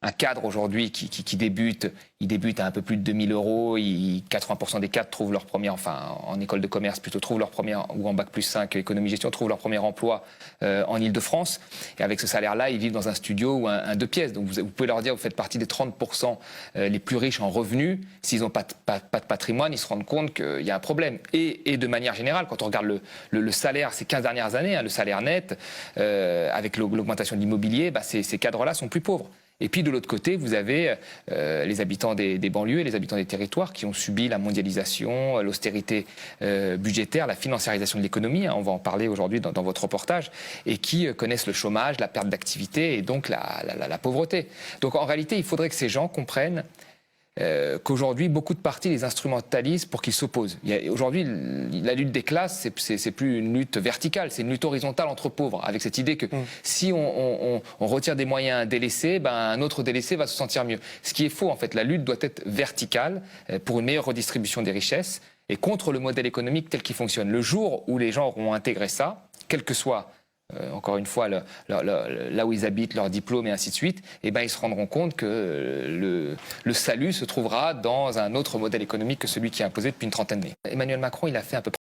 un cadre aujourd'hui qui débute, il débute à un peu plus de 2000 euros. 80% des cadres trouvent leur premier, enfin en école de commerce plutôt, trouvent leur premier, ou en bac plus 5, économie-gestion, trouvent leur premier emploi en Ile-de-France. Et avec ce salaire-là, ils vivent dans un studio ou un 2 pièces. Donc vous pouvez leur dire, vous faites partie des 30% les plus riches en revenus. S'ils n'ont pas de patrimoine, ils se rendent compte qu'il y a un problème. Et de manière générale, quand on regarde le salaire ces 15 dernières années, le salaire net, avec l'augmentation de l'immobilier, ces cadres-là sont plus pauvres. Et puis de l'autre côté, vous avez les habitants des banlieues et les habitants des territoires qui ont subi la mondialisation, l'austérité budgétaire, la financiarisation de l'économie, on va en parler aujourd'hui dans votre reportage, et qui connaissent le chômage, la perte d'activité et donc la pauvreté. Donc en réalité, il faudrait que ces gens comprennent qu'aujourd'hui, beaucoup de partis les instrumentalisent pour qu'ils s'opposent. Aujourd'hui, la lutte des classes, c'est plus une lutte verticale, c'est une lutte horizontale entre pauvres, avec cette idée que si on retire des moyens à un délaissé, un autre délaissé va se sentir mieux. Ce qui est faux, en fait. La lutte doit être verticale pour une meilleure redistribution des richesses et contre le modèle économique tel qu'il fonctionne. Le jour où les gens auront intégré ça, quel que soit encore une fois, là où ils habitent, leur diplôme et ainsi de suite, ils se rendront compte que le salut se trouvera dans un autre modèle économique que celui qui est imposé depuis une trentaine d'années. Emmanuel Macron, il a fait à peu près